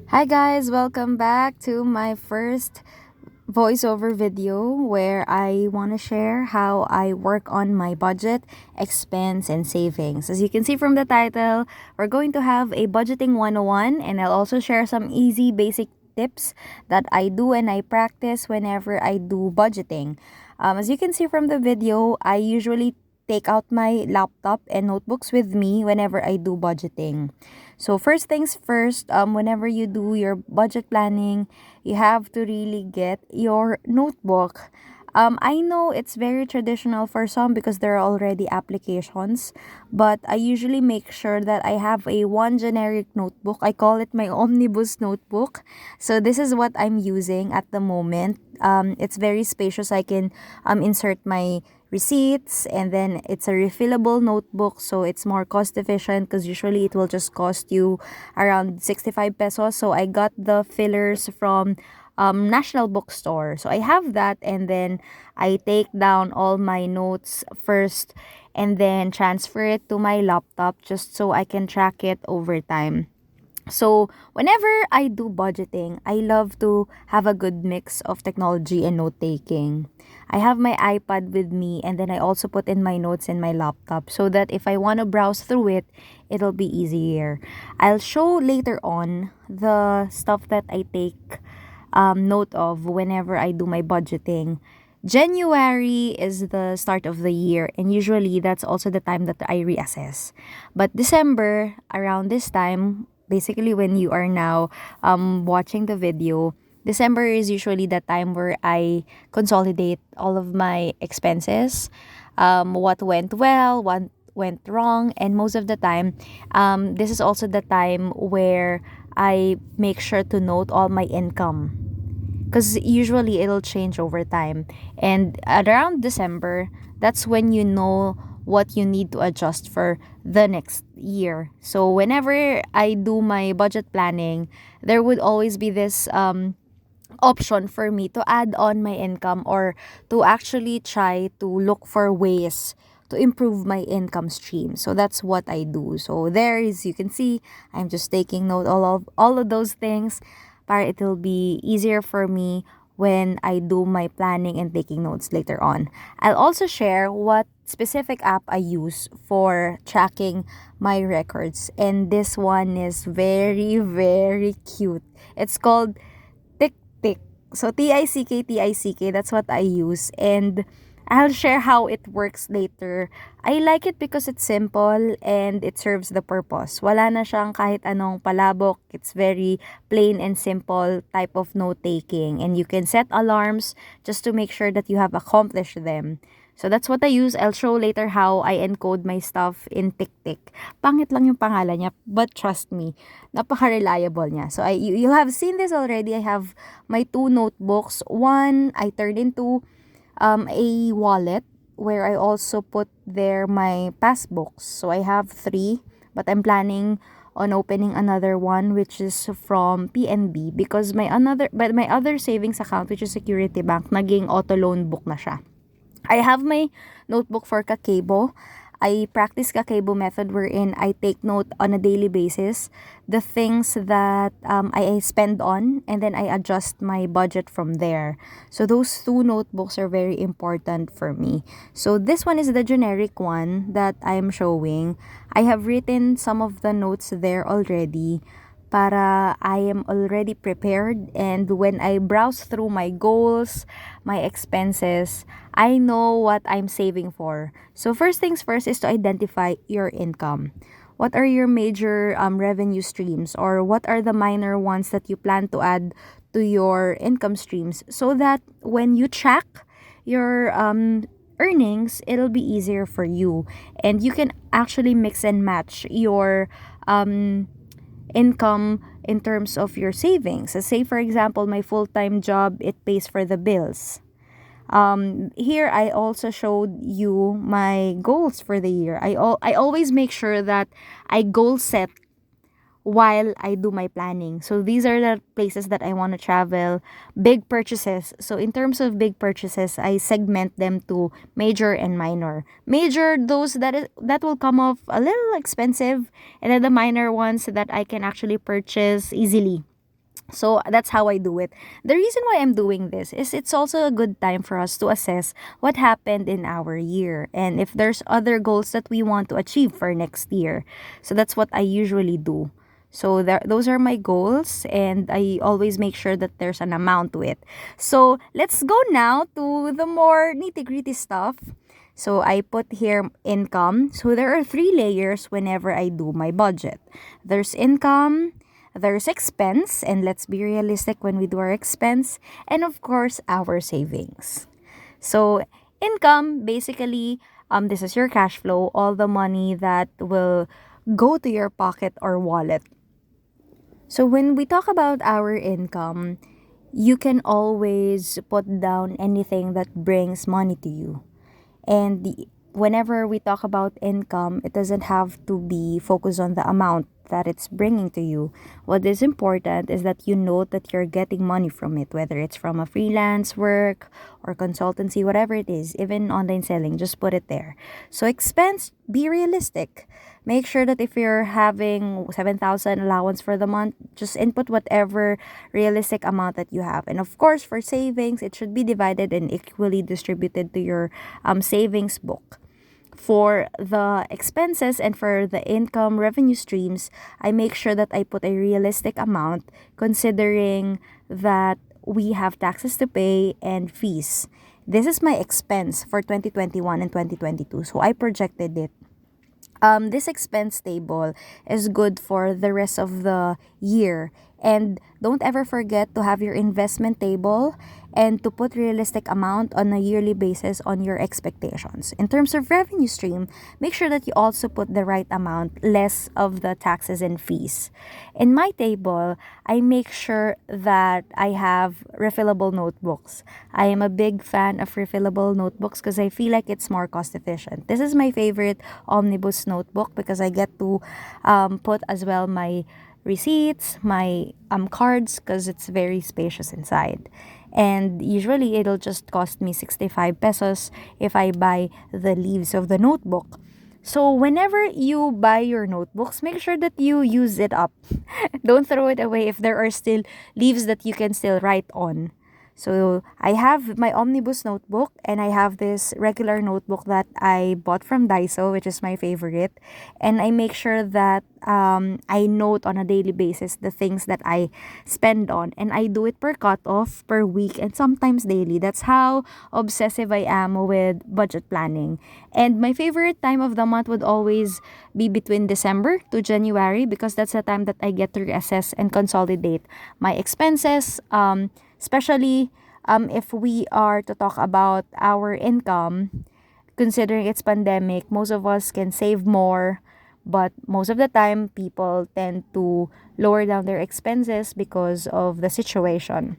Hi guys, welcome back to my first voiceover video where I want to share how I work on my budget, expense, and savings. As you can see from the title, we're going to have a budgeting 101 and I'll also share some easy basic tips that I do and I practice whenever I do budgeting. As you can see from the video, I usually take out my laptop and notebooks with me whenever I do budgeting. So first things first, whenever you do your budget planning, you have to really get your notebook. I know it's very traditional for some because there are already applications, but I usually make sure that I have a one generic notebook. I call it my omnibus notebook. So this is what I'm using at the moment. It's very spacious. I can insert my receipts, and then it's a refillable notebook, so it's more cost efficient because usually it will just cost you around 65 pesos. So I got the fillers from National Bookstore. So I have that, and then I take down all my notes first and then transfer it to my laptop just so I can track it over time. So, whenever I do budgeting, I love to have a good mix of technology and note taking. I have my iPad with me, and then I also put in my notes in my laptop so that if I want to browse through it, it'll be easier. I'll show later on the stuff that I take note of whenever I do my budgeting. January is the start of the year, and usually that's also the time that I reassess. But December, around this time, basically when you are now watching the video, December is usually the time where I consolidate all of my expenses, what went well, what went wrong, and most of the time, this is also the time where I make sure to note all my income because usually it'll change over time. And around December, that's when you know what you need to adjust for the next year. So whenever I do my budget planning, there would always be this option for me to add on my income or to actually try to look for ways to improve my income stream. So that's what I do. So there, as you can see, I'm just taking note all of those things para it will be easier for me when I do my planning and taking notes later on. I'll also share what specific app I use for tracking my records, and this one is very very cute. It's called Tick. So Tick, that's what I use, and I'll share how it works later. I like it because it's simple and it serves the purpose. Wala na siyang kahit anong palabok. It's very plain and simple type of note-taking. And you can set alarms just to make sure that you have accomplished them. So that's what I use. I'll show later how I encode my stuff in TickTick. Pangit lang yung pangalan niya, but trust me, napaka-reliable niya. So you have seen this already. I have my two notebooks. One, I turned into a wallet where I also put there my passbooks. So I have three, but I'm planning on opening another one which is from PNB because my other savings account, which is Security Bank, naging auto loan book na siya. I have my notebook for Kakebo. I practice Kakebo method wherein I take note on a daily basis the things that I spend on, and then I adjust my budget from there. So those two notebooks are very important for me. So this one is the generic one that I'm showing. I have written some of the notes there already para I am already prepared, and when I browse through my goals, my expenses, I know what I'm saving for. So first things first is to identify your income. What are your major revenue streams, or what are the minor ones that you plan to add to your income streams so that when you track your earnings, it'll be easier for you and you can actually mix and match your income in terms of your savings. So say for example, my full-time job, it pays for the bills. Here I also showed you my goals for the year. I always make sure that I goal set while I do my planning. So these are the places that I want to travel, big purchases. So in terms of big purchases, I segment them to major and minor. Major, those that will come off a little expensive, and then the minor ones that I can actually purchase easily. So that's how I do it. The reason why I'm doing this is it's also a good time for us to assess what happened in our year and if there's other goals that we want to achieve for next year. So that's what I usually do. So those are my goals, and I always make sure that there's an amount to it. So let's go now to the more nitty-gritty stuff. So I put here income. So there are three layers whenever I do my budget. There's income, there's expense, and let's be realistic when we do our expense, and of course, our savings. So, income basically, this is your cash flow, all the money that will go to your pocket or wallet. So, when we talk about our income, you can always put down anything that brings money to you. And whenever we talk about income, it doesn't have to be focused on the amount that it's bringing to you. What is important is that you know that you're getting money from it, whether it's from a freelance work or consultancy, whatever it is, even online selling, just put it there. So expense, be realistic. Make sure that if you're having 7,000 allowance for the month, just input whatever realistic amount that you have. And of course, for savings, it should be divided and equally distributed to your savings book. For the expenses and for the income revenue streams, I make sure that I put a realistic amount considering that we have taxes to pay and fees. This is my expense for 2021 and 2022. So I projected it. This expense table is good for the rest of the year. And don't ever forget to have your investment table and to put realistic amount on a yearly basis on your expectations. In terms of revenue stream, make sure that you also put the right amount, less of the taxes and fees. In my table, I make sure that I have refillable notebooks. I am a big fan of refillable notebooks because I feel like it's more cost efficient. This is my favorite omnibus notebook because I get to put as well my receipts, my cards, because it's very spacious inside. And usually it'll just cost me 65 pesos if I buy the leaves of the notebook. So whenever you buy your notebooks, make sure that you use it up. Don't throw it away if there are still leaves that you can still write on. So I have my omnibus notebook and I have this regular notebook that I bought from Daiso, which is my favorite. And I make sure that I note on a daily basis the things that I spend on. And I do it per cutoff, per week, and sometimes daily. That's how obsessive I am with budget planning. And my favorite time of the month would always be between December to January because that's the time that I get to reassess and consolidate my expenses. Especially if we are to talk about our income, considering it's pandemic, most of us can save more, but most of the time people tend to lower down their expenses because of the situation.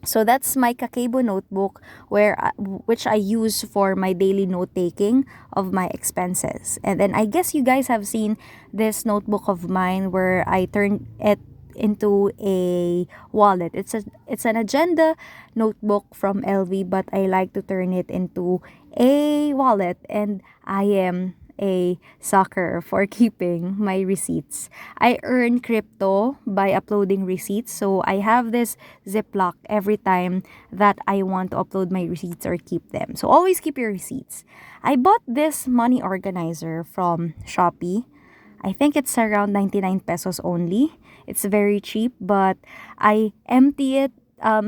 So that's my Kakeibo notebook which I use for my daily note taking of my expenses. And then I guess you guys have seen this notebook of mine where I turned it into a wallet. It's an agenda notebook from LV, but I like to turn it into a wallet, and I am a sucker for keeping my receipts. I earn crypto by uploading receipts, so I have this Ziploc every time that I want to upload my receipts or keep them. So always keep your receipts. I bought this money organizer from Shopee. I think it's around 99 pesos only. It's very cheap, but I empty it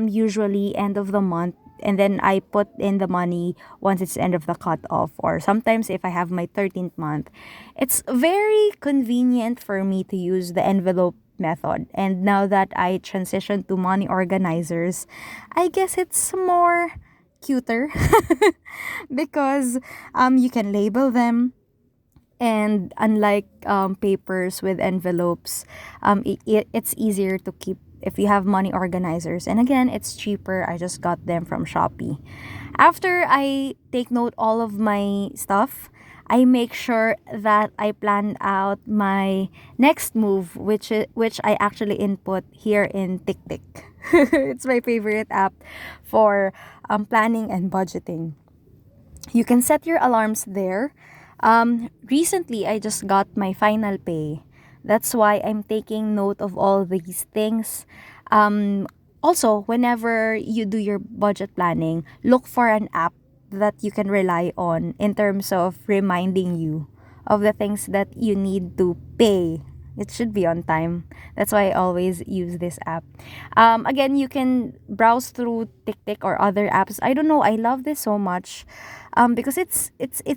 usually end of the month, and then I put in the money once it's end of the cutoff, or sometimes if I have my 13th month. It's very convenient for me to use the envelope method. And now that I transitioned to money organizers, I guess it's more cuter because you can label them, and unlike papers with envelopes, it's easier to keep if you have money organizers. And again, it's cheaper. I just got them from Shopee. After I take note all of my stuff, I make sure that I plan out my next move, which I actually input here in TikTik. It's my favorite app for planning and budgeting. You can set your alarms there. Recently, I just got my final pay. That's why I'm taking note of all these things. Um, Also, whenever you do your budget planning, look for an app that you can rely on in terms of reminding you of the things that you need to pay. It should be on time. That's why I always use this app. Again, you can browse through TikTok or other apps. I don't know. I love this so much, because it's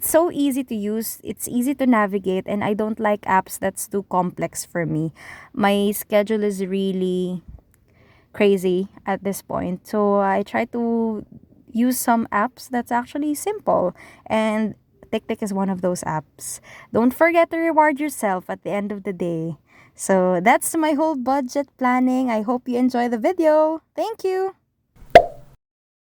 so easy to use. It's easy to navigate, and I don't like apps that's too complex for me. My schedule is really crazy at this point. So I try to use some apps that's actually simple, and TikTok is one of those apps. Don't forget to reward yourself at the end of the day. So that's my whole budget planning. I hope you enjoy the video. Thank you.